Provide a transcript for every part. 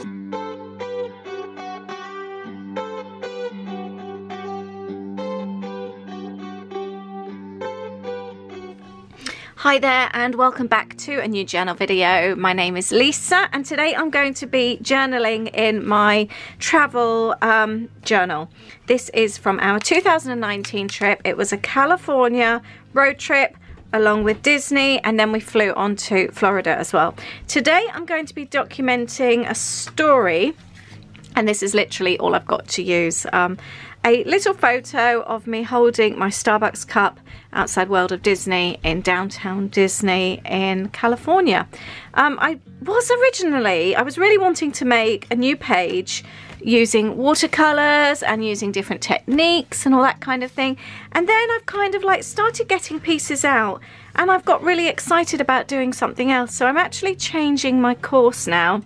Hi there and welcome back to a new journal video. My name is Lisa and today I'm going to be journaling in my travel journal. This is from our 2019 trip. It was a California road trip along with Disney, and then we flew on to Florida as well. Today I'm going to be documenting a story, and this is literally all I've got to use. A little photo of me holding my Starbucks cup outside World of Disney in downtown Disney in California. I was really wanting to make a new page using watercolors and using different techniques and all that kind of thing. And then I've kind of like started getting pieces out and I've got really excited about doing something else. So I'm actually changing my course now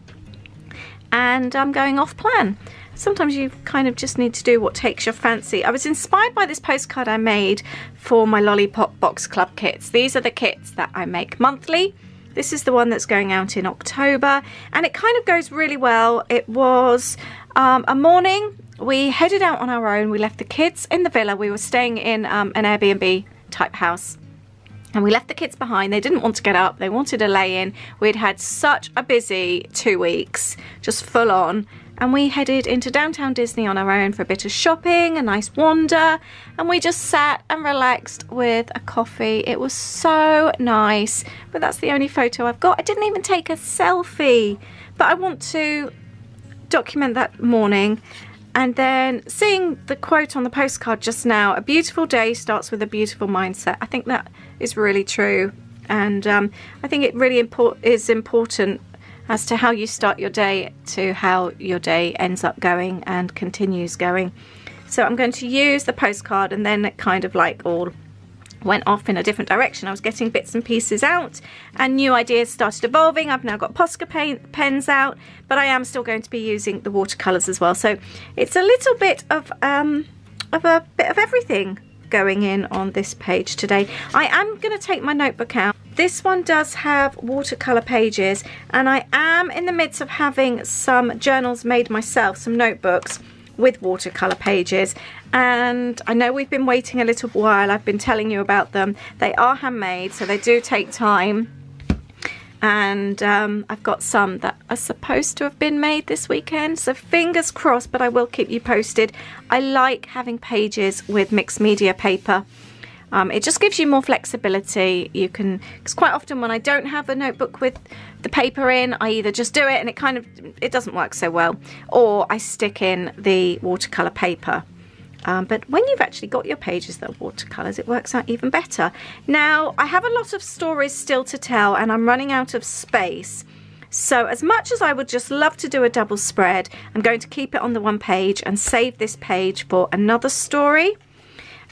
and I'm going off plan. Sometimes you kind of just need to do what takes your fancy. I was inspired by this postcard I made for my Lollipop Box Club kits. These are the kits that I make monthly. This is the one that's going out in October, and it kind of goes really well. It was a morning. We headed out on our own. We left the kids in the villa. We were staying in an Airbnb type house. And we left the kids behind. They didn't want to get up. They wanted to lay in. We'd had such a busy 2 weeks, just full on. And we headed into downtown Disney on our own for a bit of shopping, a nice wander, and we just sat and relaxed with a coffee. It was so nice, but that's the only photo I've got. I didn't even take a selfie, but I want to document that morning. And then seeing the quote on the postcard just now, a beautiful day starts with a beautiful mindset. I think that is really true, and I think it really is important as to how you start your day to how your day ends up going and continues going. So I'm going to use the postcard, and then it kind of like all went off in a different direction. I was getting bits and pieces out and new ideas started evolving. I've now got Posca pens out, but I am still going to be using the watercolors as well. So it's a little bit of everything going in on this page today. I am going to take my notebook out. This one does have watercolor pages, and I am in the midst of having some journals made myself, some notebooks with watercolor pages, and I know we've been waiting a little while. I've been telling you about them. They are handmade, so they do take time, and I've got some that are supposed to have been made this weekend, so fingers crossed, but I will keep you posted. I like having pages with mixed media paper. It just gives you more flexibility. You can, because quite often when I don't have a notebook with the paper in, I either just do it and it doesn't work so well, or I stick in the watercolor paper. But when you've actually got your pages that are watercolors, it works out even better. Now, I have a lot of stories still to tell and I'm running out of space. So as much as I would just love to do a double spread, I'm going to keep it on the one page and save this page for another story.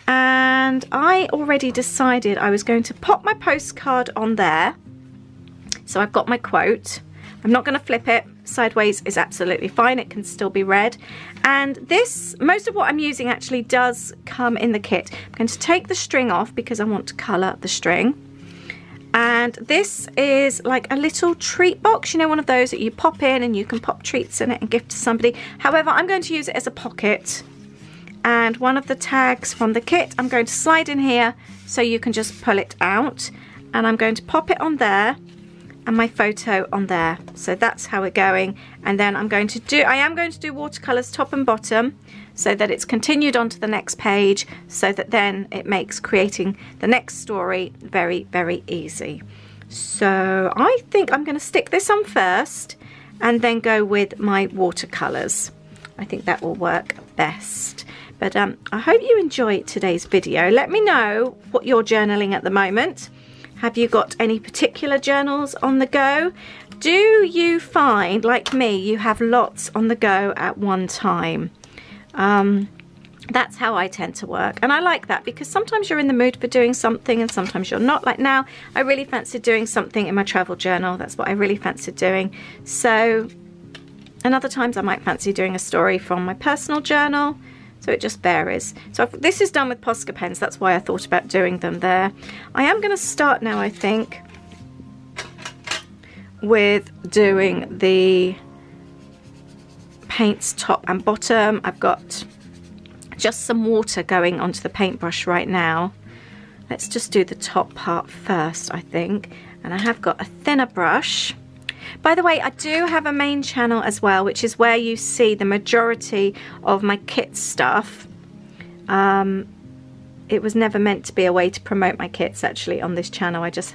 And I already decided I was going to pop my postcard on there. So I've got my quote. I'm not going to flip it. Sideways is absolutely fine. It can still be read. And this, most of what I'm using actually does come in the kit. I'm going to take the string off because I want to colour the string. And this is like a little treat box, you know, one of those that you pop in and you can pop treats in it and gift to somebody. However, I'm going to use it as a pocket. And one of the tags from the kit I'm going to slide in here so you can just pull it out, and I'm going to pop it on there and my photo on there. So that's how we're going. And then I am going to do watercolors top and bottom so that it's continued onto the next page, so that then it makes creating the next story very, very easy. So I think I'm going to stick this on first and then go with my watercolors. I think that will work best. But I hope you enjoyed today's video. Let me know what you're journaling at the moment. Have you got any particular journals on the go? Do you find, like me, you have lots on the go at one time? That's how I tend to work, and I like that because sometimes you're in the mood for doing something and sometimes you're not. Like now, I really fancied doing something in my travel journal. That's what I really fancied doing. So, and other times I might fancy doing a story from my personal journal. So it just varies. So this is done with Posca pens. That's why I thought about doing them there. I am going to start now, I think, with doing the paints top and bottom. I've got just some water going onto the paintbrush right now. Let's just do the top part first, I think. And I have got a thinner brush. By the way, I do have a main channel as well, which is where you see the majority of my kit stuff. It was never meant to be a way to promote my kits actually on this channel. I just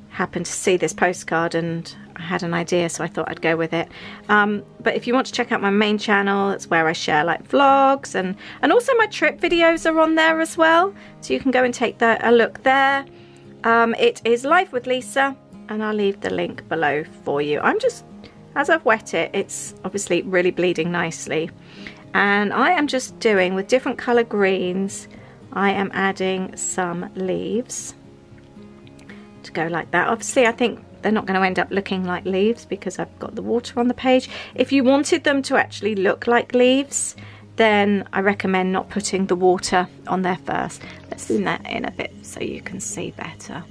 happened to see this postcard and I had an idea, so I thought I'd go with it. But if you want to check out my main channel, it's where I share like vlogs and also my trip videos are on there as well. So you can go and take a look there. It is Life with Lisa, and I'll leave the link below for you. I'm just, as I've wet it, it's obviously really bleeding nicely. And I am just doing, with different colour greens, I am adding some leaves to go like that. Obviously, I think they're not going to end up looking like leaves because I've got the water on the page. If you wanted them to actually look like leaves, then I recommend not putting the water on there first. Let's zoom that in a bit so you can see better.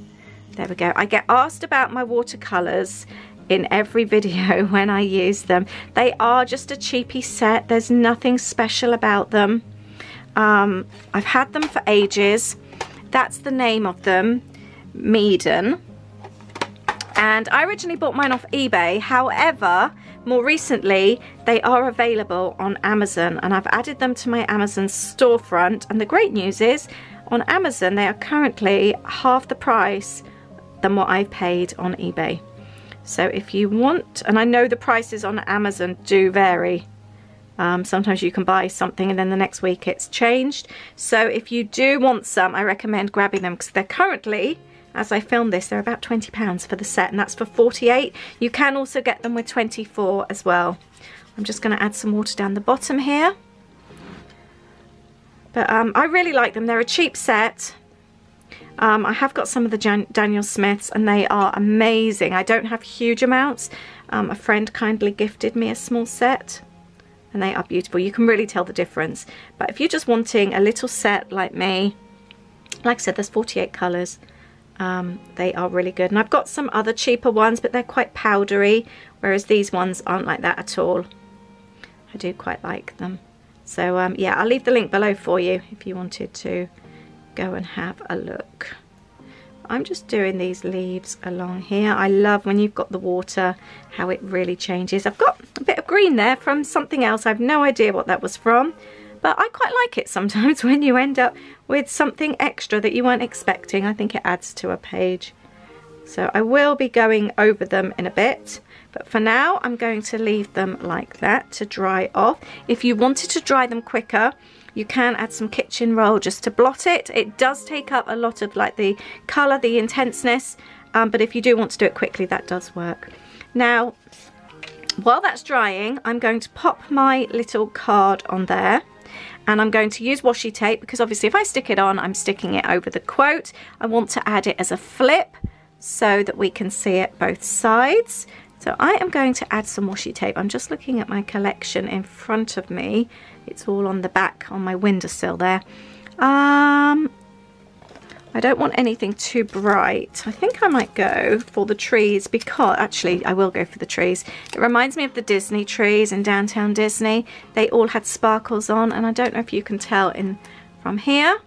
There we go. I get asked about my watercolours in every video when I use them. They are just a cheapy set. There's nothing special about them. I've had them for ages. That's the name of them, Meaden. And I originally bought mine off eBay. However, more recently, they are available on Amazon, and I've added them to my Amazon storefront. And the great news is, on Amazon, they are currently half the price than what I paid on eBay. So if you want, and I know the prices on Amazon do vary. Sometimes you can buy something and then the next week it's changed. So if you do want some, I recommend grabbing them because they're currently, as I film this, they're about £20 for the set, and that's for 48. You can also get them with 24 as well. I'm just going to add some water down the bottom here. But I really like them. They're a cheap set. I have got some of the Daniel Smiths and they are amazing. I don't have huge amounts. A friend kindly gifted me a small set and they are beautiful. You can really tell the difference. But if you're just wanting a little set like me, like I said, there's 48 colours. They are really good. And I've got some other cheaper ones, but they're quite powdery, whereas these ones aren't like that at all. I do quite like them. So yeah, I'll leave the link below for you if you wanted to go and have a look. I'm just doing these leaves along here. I love when you've got the water, how it really changes. I've got a bit of green there from something else. I have no idea what that was from, but I quite like it sometimes when you end up with something extra that you weren't expecting. I think it adds to a page. So I will be going over them in a bit, but for now I'm going to leave them like that to dry off. If you wanted to dry them quicker, you can add some kitchen roll just to blot it. It does take up a lot of like the colour, the intenseness, but if you do want to do it quickly, that does work. Now, while that's drying, I'm going to pop my little card on there, and I'm going to use washi tape because obviously if I stick it on, I'm sticking it over the quote. I want to add it as a flip so that we can see it both sides. So I am going to add some washi tape. I'm just looking at my collection in front of me. It's all on the back on my windowsill there. I don't want anything too bright. I think I might go for the trees because, actually I will go for the trees. It reminds me of the Disney trees in Downtown Disney. They all had sparkles on, and I don't know if you can tell from here.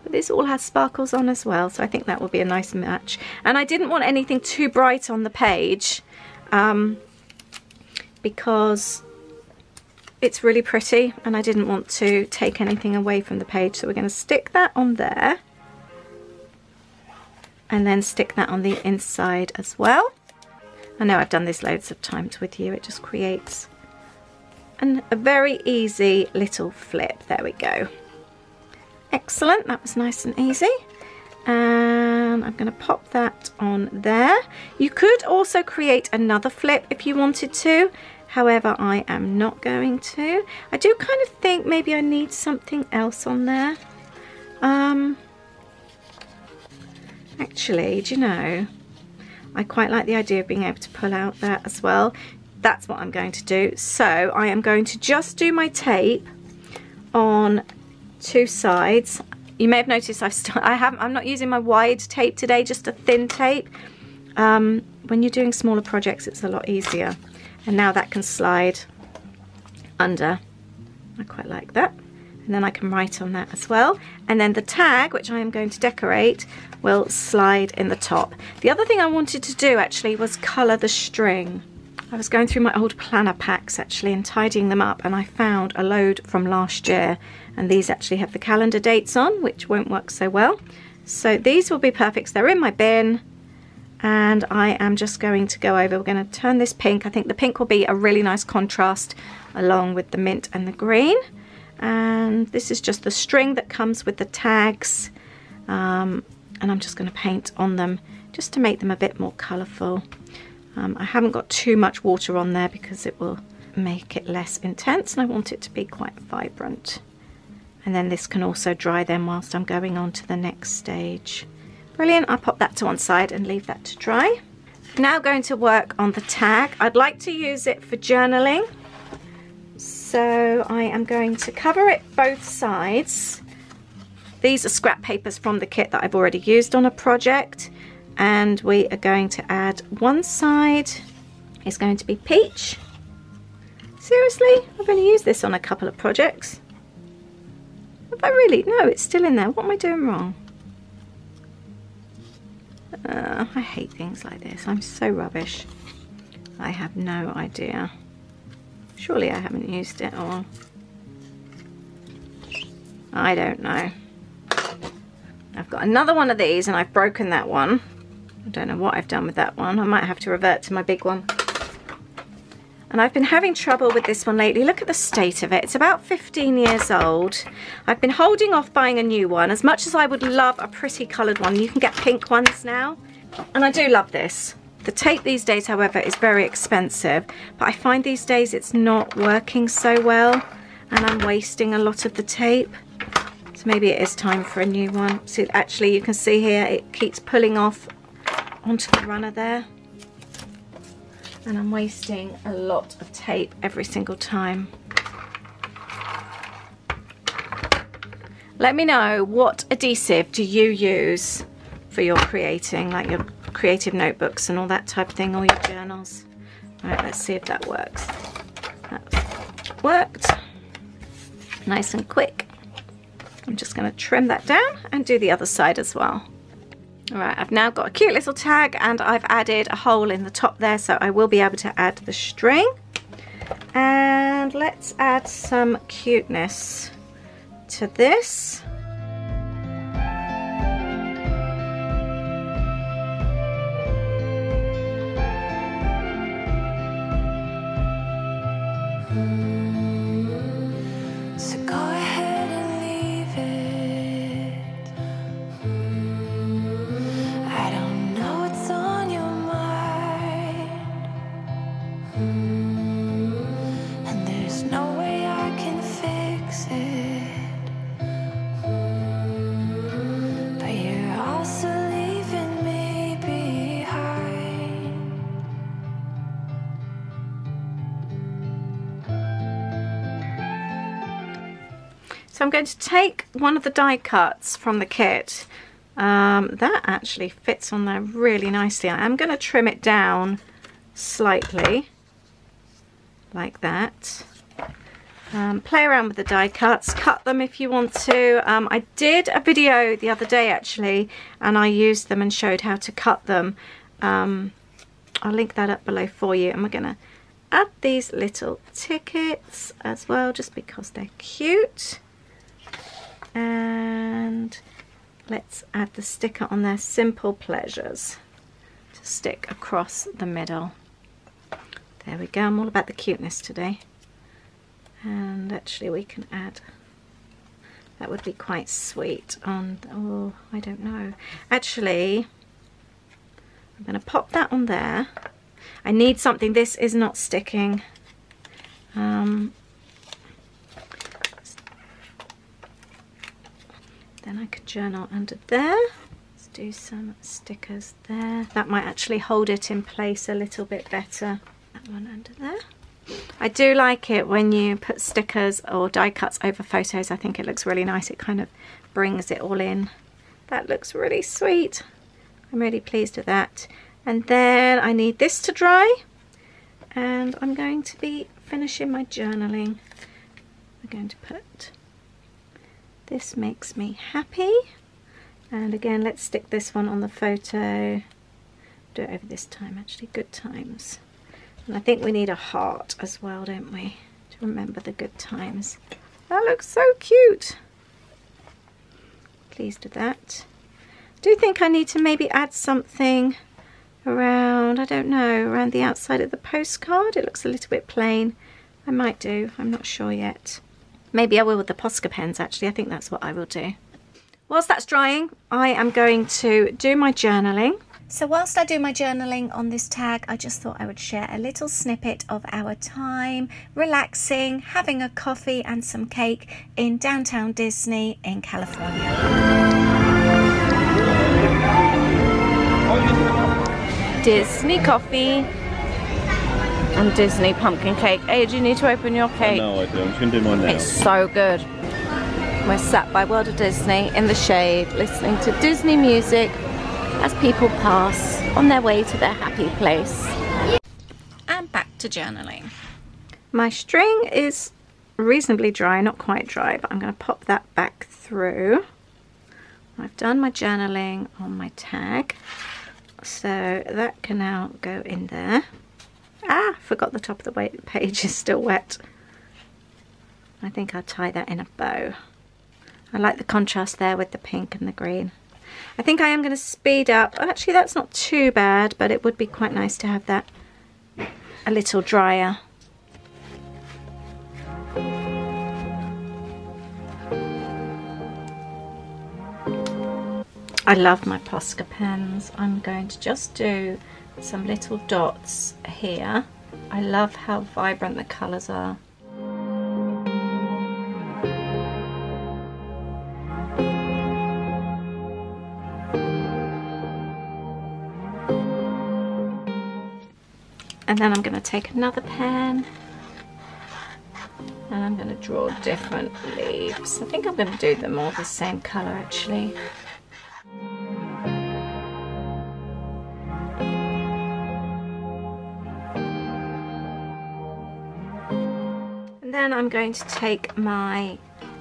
But this all has sparkles on as well, so I think that will be a nice match. And I didn't want anything too bright on the page because it's really pretty and I didn't want to take anything away from the page. So we're going to stick that on there and then stick that on the inside as well. I know I've done this loads of times with you. It just creates a very easy little flip. There we go. Excellent, that was nice and easy. And I'm going to pop that on there. You could also create another flip if you wanted to. However, I am not going to. I do kind of think maybe I need something else on there. Actually, do you know, I quite like the idea of being able to pull out that as well. That's what I'm going to do. So I am going to just do my tape on two sides. You may have noticed I'm not using my wide tape today, just a thin tape. When you're doing smaller projects, it's a lot easier. And now that can slide under. I quite like that. And then I can write on that as well. And then the tag, which I am going to decorate, will slide in the top. The other thing I wanted to do actually was colour the string. I was going through my old planner packs actually and tidying them up, and I found a load from last year, and these actually have the calendar dates on, which won't work so well. So these will be perfect. They're in my bin, and I am just going to go over. We're going to turn this pink. I think the pink will be a really nice contrast along with the mint and the green. And this is just the string that comes with the tags, and I'm just going to paint on them just to make them a bit more colourful. I haven't got too much water on there because it will make it less intense, and I want it to be quite vibrant. And then this can also dry then whilst I'm going on to the next stage. Brilliant. I'll pop that to one side and leave that to dry. Now going to work on the tag. I'd like to use it for journaling, so I am going to cover it both sides. These are scrap papers from the kit that I've already used on a project, and we are going to add one side is going to be peach. Seriously, I've only used this on a couple of projects. Have I really? No, it's still in there. What am I doing wrong? I hate things like this. I'm so rubbish. I have no idea. Surely I haven't used it, or I don't know. I've got another one of these and I've broken that one. I don't know what I've done with that one. I might have to revert to my big one. And I've been having trouble with this one lately. Look at the state of it. It's about 15 years old. I've been holding off buying a new one. As much as I would love a pretty coloured one, you can get pink ones now. And I do love this. The tape these days, however, is very expensive. But I find these days it's not working so well, and I'm wasting a lot of the tape. So maybe it is time for a new one. So actually you can see here it keeps pulling off onto the runner there. And I'm wasting a lot of tape every single time. Let me know, what adhesive do you use for your creating, like your creative notebooks and all that type of thing, or your journals. Right, let's see if that works. That worked. Nice and quick. I'm just going to trim that down and do the other side as well. Alright, I've now got a cute little tag, and I've added a hole in the top there, so I will be able to add the string. And let's add some cuteness to this. So I'm going to take one of the die cuts from the kit. That actually fits on there really nicely. I am going to trim it down slightly, like that. Play around with the die cuts, cut them if you want to. I did a video the other day actually, and I used them and showed how to cut them. I'll link that up below for you. And we're going to add these little tickets as well, just because they're cute. And let's add the sticker on there, Simple Pleasures, to stick across the middle. There we go. I'm all about the cuteness today. And actually we can add, that would be quite sweet on, oh, I don't know. Actually, I'm going to pop that on there. I need something, this is not sticking. Then I could journal under there. Let's do some stickers there. That might actually hold it in place a little bit better. That one under there. I do like it when you put stickers or die cuts over photos. I think it looks really nice. It kind of brings it all in. That looks really sweet. I'm really pleased with that. And then I need this to dry. and I'm going to be finishing my journaling. I'm going to put "This makes me happy," and again let's stick this one on the photo. Do it over this time actually, good times. And I think we need a heart as well, don't we, to remember the good times. That looks so cute. Pleased with that. I do think I need to maybe add something around, I don't know, around the outside of the postcard. It looks a little bit plain. I might do, I'm not sure yet. Maybe I will with the Posca pens actually. I think that's what I will do. Whilst that's drying, I am going to do my journaling. So whilst I do my journaling on this tag, I just thought I would share a little snippet of our time relaxing, having a coffee and some cake in downtown Disney in California. Disney coffee and Disney pumpkin cake. Hey, do you need to open your cake? No, I don't. I'm just going to do mine now. It's so good. We're sat by World of Disney in the shade, listening to Disney music as people pass on their way to their happy place. And back to journaling. My string is reasonably dry, not quite dry, but I'm going to pop that back through. I've done my journaling on my tag, so that can now go in there. Ah, forgot the top of the page is still wet. I think I'll tie that in a bow. I like the contrast there with the pink and the green. I think I am going to speed up. Actually, that's not too bad, but it would be quite nice to have that a little drier. I love my Posca pens. I'm going to just do some little dots here. I love how vibrant the colours are. And then I'm going to take another pen and I'm going to draw different leaves. I think I'm going to do them all the same colour actually. And then I'm going to take my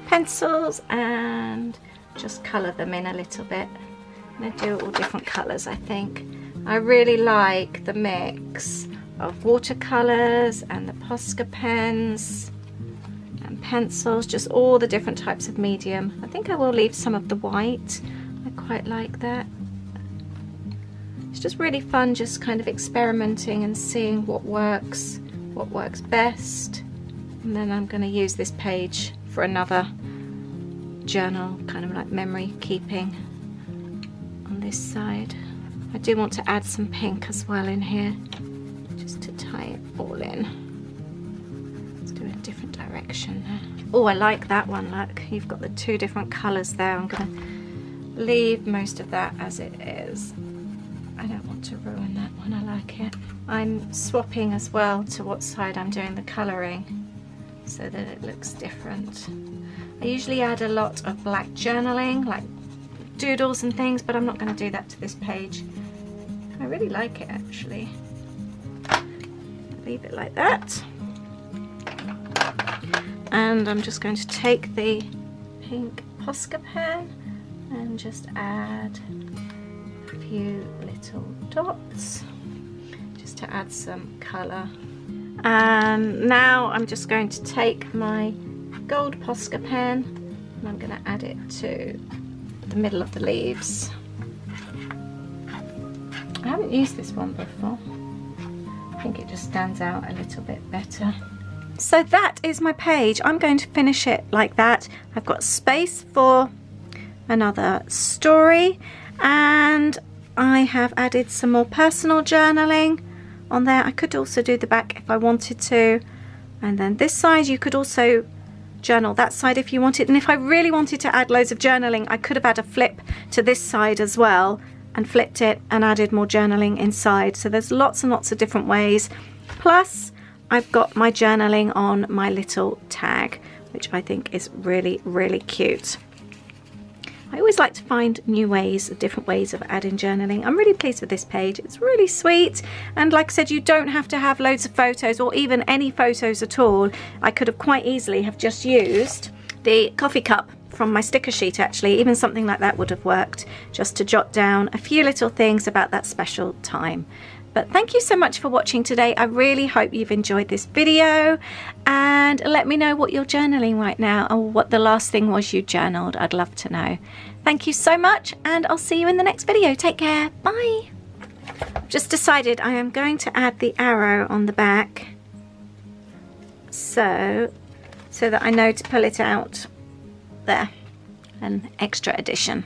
pencils and just colour them in a little bit. And I do all different colours, I think. I really like the mix of watercolours and the Posca pens and pencils, just all the different types of medium. I think I will leave some of the white. I quite like that. It's just really fun just kind of experimenting and seeing what works best. And then I'm going to use this page for another journal, kind of like memory keeping on this side. I do want to add some pink as well in here, just to tie it all in. Let's do a different direction there. Oh, I like that one, look. You've got the two different colours there. I'm going to leave most of that as it is. I don't want to ruin that one, I like it. I'm swapping as well to what side I'm doing the colouring so that it looks different. I usually add a lot of black journaling, like doodles and things, but I'm not going to do that to this page. I really like it actually. Leave it like that. And I'm just going to take the pink Posca pen and just add a few little dots just to add some colour. And now I'm just going to take my gold Posca pen and I'm going to add it to the middle of the leaves. I haven't used this one before. I think it just stands out a little bit better. So that is my page. I'm going to finish it like that. I've got space for another story and I have added some more personal journaling on there. I could also do the back if I wanted to, and then this side you could also journal that side if you wanted, and if I really wanted to add loads of journaling I could have had a flip to this side as well and flipped it and added more journaling inside. So there's lots and lots of different ways. Plus I've got my journaling on my little tag, which I think is really, really cute. I always like to find new ways, different ways of adding journaling. I'm really pleased with this page. It's really sweet. And like I said, you don't have to have loads of photos or even any photos at all. I could have quite easily have just used the coffee cup from my sticker sheet actually. Even something like that would have worked, just to jot down a few little things about that special time. But thank you so much for watching today. I really hope you've enjoyed this video, and let me know what you're journaling right now or what the last thing was you journaled. I'd love to know. Thank you so much, and I'll see you in the next video. Take care. Bye. Just decided I am going to add the arrow on the back so that I know to pull it out there. An extra addition.